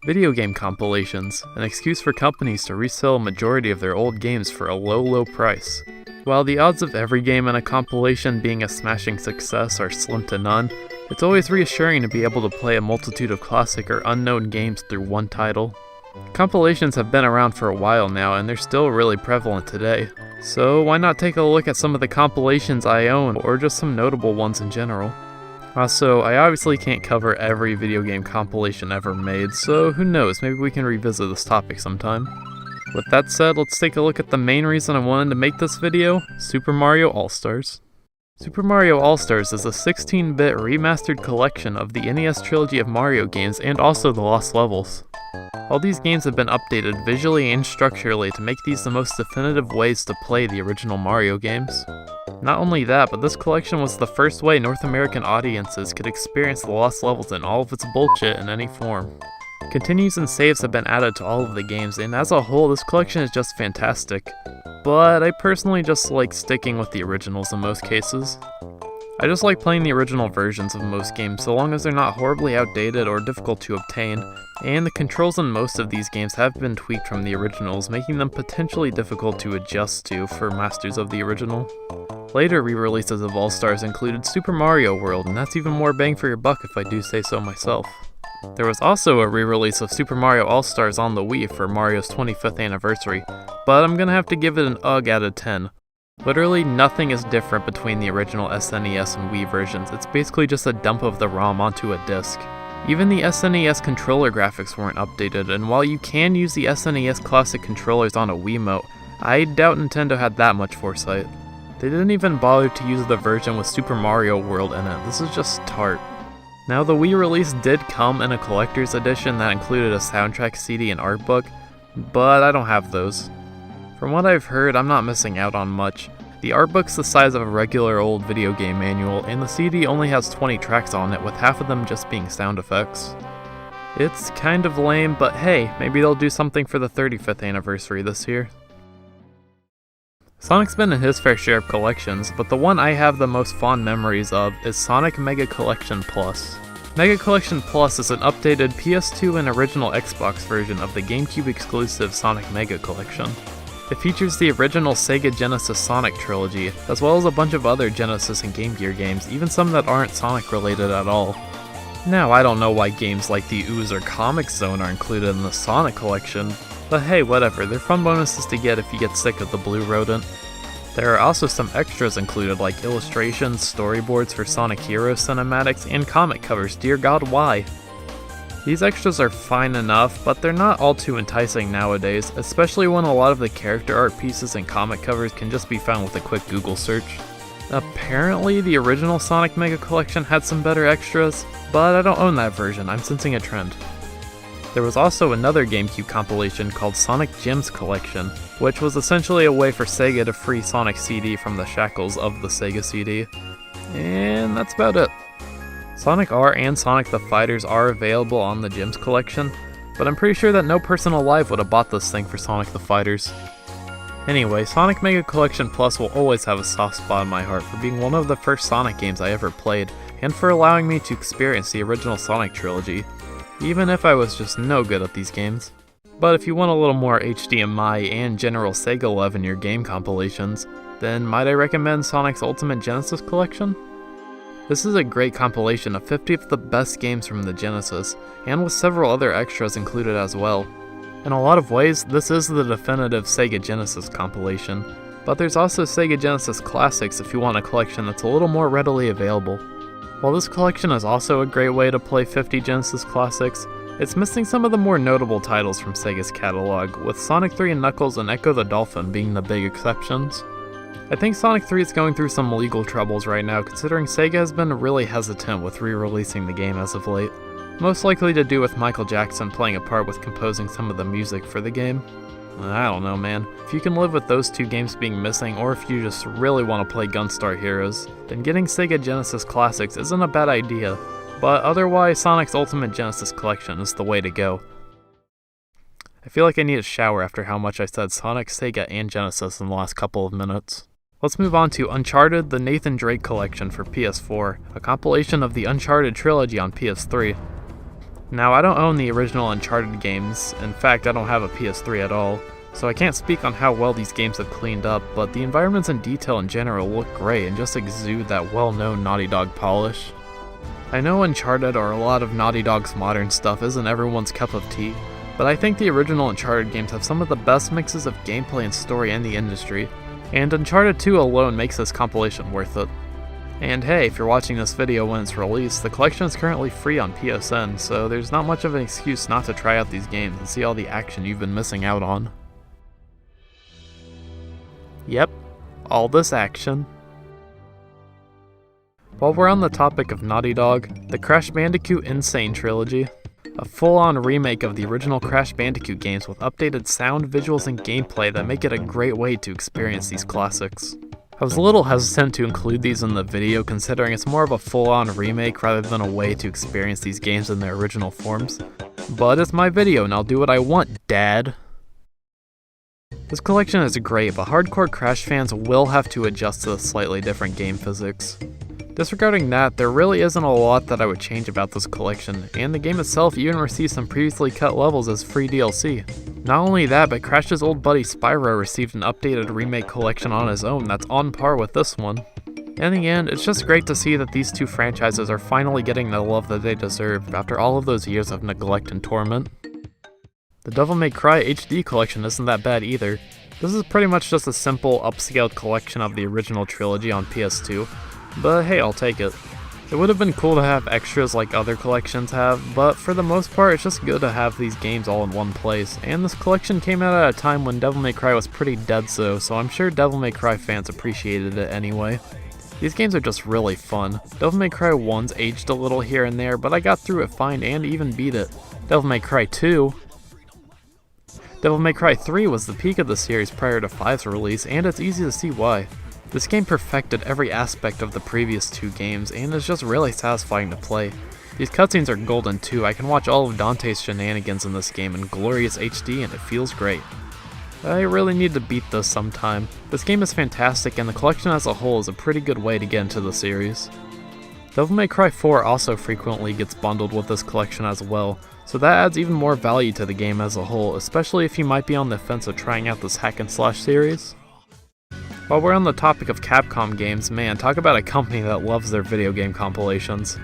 Video game compilations, an excuse for companies to resell a majority of their old games for a low price. While the odds of every game in a compilation being a smashing success are slim to none, it's always reassuring to be able to play a multitude of classic or unknown games through one title. Compilations have been around for a while now, and they're still really prevalent today. So why not take a look at some of the compilations I own, or just some notable ones in general. Also, I obviously can't cover every video game compilation ever made, so who knows, maybe we can revisit this topic sometime. With that said, let's take a look at the main reason I wanted to make this video, Super Mario AllStars. Super Mario AllStars is a 16-bit remastered collection of the NES trilogy of Mario games and also the Lost Levels. All these games have been updated visually and structurally to make these the most definitive ways to play the original Mario games. Not only that, but this collection was the first way North American audiences could experience the Lost Levels in all of its bullshit in any form. Continues and saves have been added to all of the games, and as a whole, this collection is just fantastic. But I personally just like sticking with the originals in most cases. I just like playing the original versions of most games so long as they're not horribly outdated or difficult to obtain, and the controls in most of these games have been tweaked from the originals, making them potentially difficult to adjust to for masters of the original. Later re-releases of AllStars included Super Mario World, and that's even more bang for your buck if I do say so myself. There was also a re-release of Super Mario AllStars on the Wii for Mario's 25th anniversary, but I'm gonna have to give it an UGG out of 10. Literally nothing is different between the original SNES and Wii versions, it's basically just a dump of the ROM onto a disc. Even the SNES controller graphics weren't updated, and while you can use the SNES classic controllers on a Wiimote, I doubt Nintendo had that much foresight. They didn't even bother to use the version with Super Mario World in it, this is just tart. Now the Wii release did come in a collector's edition that included a soundtrack CD and art book, but I don't have those. From what I've heard, I'm not missing out on much. The art book's the size of a regular old video game manual, and the CD only has 20 tracks on it, with half of them just being sound effects. It's kind of lame, but hey, maybe they'll do something for the 35th anniversary this year. Sonic's been in his fair share of collections, but the one I have the most fond memories of is Sonic Mega Collection Plus. Mega Collection Plus is an updated PS2 and original Xbox version of the GameCube exclusive Sonic Mega Collection. It features the original Sega Genesis Sonic trilogy, as well as a bunch of other Genesis and Game Gear games, even some that aren't Sonic related at all. Now, I don't know why games like the Ooze or Comic Zone are included in the Sonic collection, but hey, whatever, they're fun bonuses to get if you get sick of the blue rodent. There are also some extras included like illustrations, storyboards for Sonic Heroes cinematics, and comic covers, dear god why? These extras are fine enough, but they're not all too enticing nowadays, especially when a lot of the character art pieces and comic covers can just be found with a quick Google search. Apparently the original Sonic Mega Collection had some better extras, but I don't own that version, I'm sensing a trend. There was also another GameCube compilation called Sonic Gems Collection, which was essentially a way for Sega to free Sonic CD from the shackles of the Sega CD. And that's about it. Sonic R and Sonic the Fighters are available on the Gems collection, but I'm pretty sure that no person alive would have bought this thing for Sonic the Fighters. Anyway, Sonic Mega Collection Plus will always have a soft spot in my heart for being one of the first Sonic games I ever played, and for allowing me to experience the original Sonic trilogy, even if I was just no good at these games. But if you want a little more HDMI and general Sega love in your game compilations, then might I recommend Sonic's Ultimate Genesis Collection? This is a great compilation of 50 of the best games from the Genesis, and with several other extras included as well. In a lot of ways, this is the definitive Sega Genesis compilation, but there's also Sega Genesis Classics if you want a collection that's a little more readily available. While this collection is also a great way to play 50 Genesis Classics, it's missing some of the more notable titles from Sega's catalog, with Sonic 3 and Knuckles and Echo the Dolphin being the big exceptions. I think Sonic 3 is going through some legal troubles right now, considering Sega has been really hesitant with re-releasing the game as of late. Most likely to do with Michael Jackson playing a part with composing some of the music for the game. I don't know, man. If you can live with those two games being missing, or if you just really want to play Gunstar Heroes, then getting Sega Genesis Classics isn't a bad idea, but otherwise Sonic's Ultimate Genesis Collection is the way to go. I feel like I need a shower after how much I said Sonic, Sega, and Genesis in the last couple of minutes. Let's move on to Uncharted, the Nathan Drake Collection for PS4, a compilation of the Uncharted trilogy on PS3. Now, I don't own the original Uncharted games. In fact, I don't have a PS3 at all, so I can't speak on how well these games have cleaned up, but the environments and detail in general look great and just exude that well-known Naughty Dog polish. I know Uncharted or a lot of Naughty Dog's modern stuff isn't everyone's cup of tea, but I think the original Uncharted games have some of the best mixes of gameplay and story in the industry, and Uncharted 2 alone makes this compilation worth it. And hey, if you're watching this video when it's released, the collection is currently free on PSN, so there's not much of an excuse not to try out these games and see all the action you've been missing out on. Yep, all this action. While we're on the topic of Naughty Dog, the Crash Bandicoot Insane Trilogy, a full-on remake of the original Crash Bandicoot games with updated sound, visuals, and gameplay that make it a great way to experience these classics. I was a little hesitant to include these in the video considering it's more of a full-on remake rather than a way to experience these games in their original forms, but it's my video and I'll do what I want, Dad. This collection is great, but hardcore Crash fans will have to adjust to the slightly different game physics. Disregarding that, there really isn't a lot that I would change about this collection, and the game itself even received some previously cut levels as free DLC. Not only that, but Crash's old buddy Spyro received an updated remake collection on his own that's on par with this one. In the end, it's just great to see that these two franchises are finally getting the love that they deserve after all of those years of neglect and torment. The Devil May Cry HD collection isn't that bad either. This is pretty much just a simple, upscaled collection of the original trilogy on PS2. But hey, I'll take it. It would have been cool to have extras like other collections have, but for the most part it's just good to have these games all in one place, and this collection came out at a time when Devil May Cry was pretty dead so I'm sure Devil May Cry fans appreciated it anyway. These games are just really fun. Devil May Cry 1's aged a little here and there, but I got through it fine and even beat it. Devil May Cry 2... Devil May Cry 3 was the peak of the series prior to 5's release, and it's easy to see why. This game perfected every aspect of the previous two games, and is just really satisfying to play. These cutscenes are golden too. I can watch all of Dante's shenanigans in this game in glorious HD and it feels great. I really need to beat this sometime. This game is fantastic and the collection as a whole is a pretty good way to get into the series. Devil May Cry 4 also frequently gets bundled with this collection as well, so that adds even more value to the game as a whole, especially if you might be on the fence of trying out this hack and slash series. While we're on the topic of Capcom games, man, talk about a company that loves their video game compilations.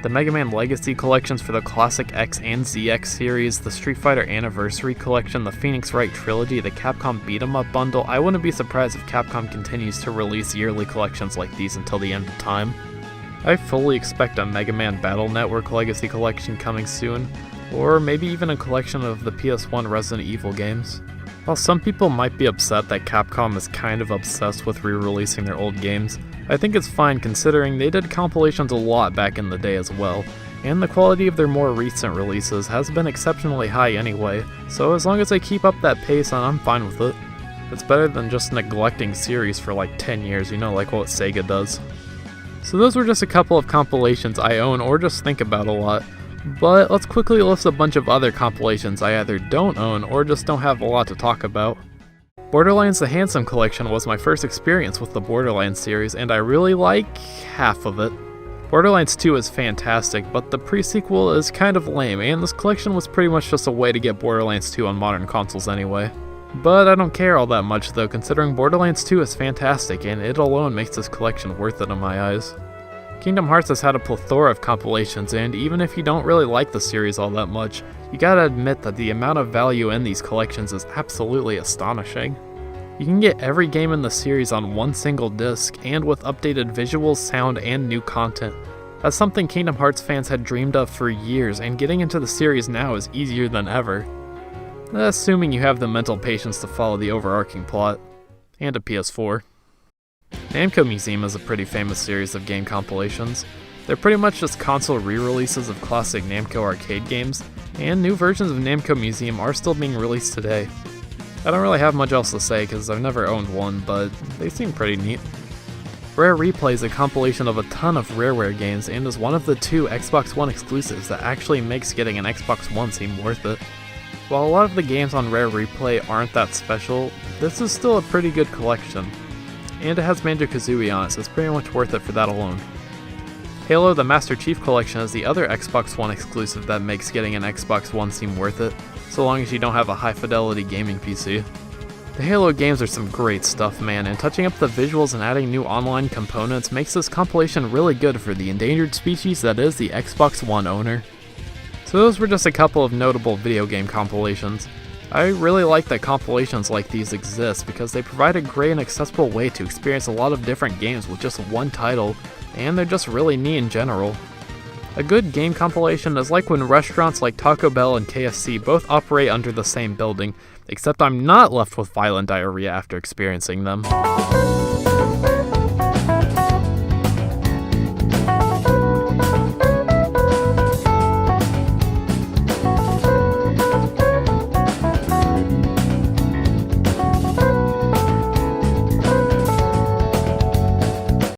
The Mega Man Legacy collections for the Classic X and ZX series, the Street Fighter Anniversary collection, the Phoenix Wright Trilogy, the Capcom Beat 'em Up bundle. I wouldn't be surprised if Capcom continues to release yearly collections like these until the end of time. I fully expect a Mega Man Battle Network Legacy collection coming soon, or maybe even a collection of the PS1 Resident Evil games. While some people might be upset that Capcom is kind of obsessed with re-releasing their old games, I think it's fine considering they did compilations a lot back in the day as well, and the quality of their more recent releases has been exceptionally high anyway, so as long as they keep up that pace, I'm fine with it. It's better than just neglecting series for like 10 years, you know, like what Sega does. So those were just a couple of compilations I own or just think about a lot. But let's quickly list a bunch of other compilations I either don't own or just don't have a lot to talk about. Borderlands the Handsome Collection was my first experience with the Borderlands series, and I really like half of it. Borderlands 2 is fantastic, but the pre-sequel is kind of lame, and this collection was pretty much just a way to get Borderlands 2 on modern consoles anyway. But I don't care all that much though, considering Borderlands 2 is fantastic, and it alone makes this collection worth it in my eyes. Kingdom Hearts has had a plethora of compilations, and even if you don't really like the series all that much, you gotta admit that the amount of value in these collections is absolutely astonishing. You can get every game in the series on one single disc, and with updated visuals, sound, and new content. That's something Kingdom Hearts fans had dreamed of for years, and getting into the series now is easier than ever. Assuming you have the mental patience to follow the overarching plot. And a PS4. Namco Museum is a pretty famous series of game compilations. They're pretty much just console re-releases of classic Namco arcade games, and new versions of Namco Museum are still being released today. I don't really have much else to say because I've never owned one, but they seem pretty neat. Rare Replay is a compilation of a ton of Rareware games and is one of the 2 Xbox One exclusives that actually makes getting an Xbox One seem worth it. While a lot of the games on Rare Replay aren't that special, this is still a pretty good collection. And it has Banjo-Kazooie on it, so it's pretty much worth it for that alone. Halo the Master Chief Collection is the other Xbox One exclusive that makes getting an Xbox One seem worth it, so long as you don't have a high-fidelity gaming PC. The Halo games are some great stuff, man, and touching up the visuals and adding new online components makes this compilation really good for the endangered species that is the Xbox One owner. So those were just a couple of notable video game compilations. I really like that compilations like these exist because they provide a great and accessible way to experience a lot of different games with just one title, and they're just really neat in general. A good game compilation is like when restaurants like Taco Bell and KFC both operate under the same building, except I'm not left with violent diarrhea after experiencing them.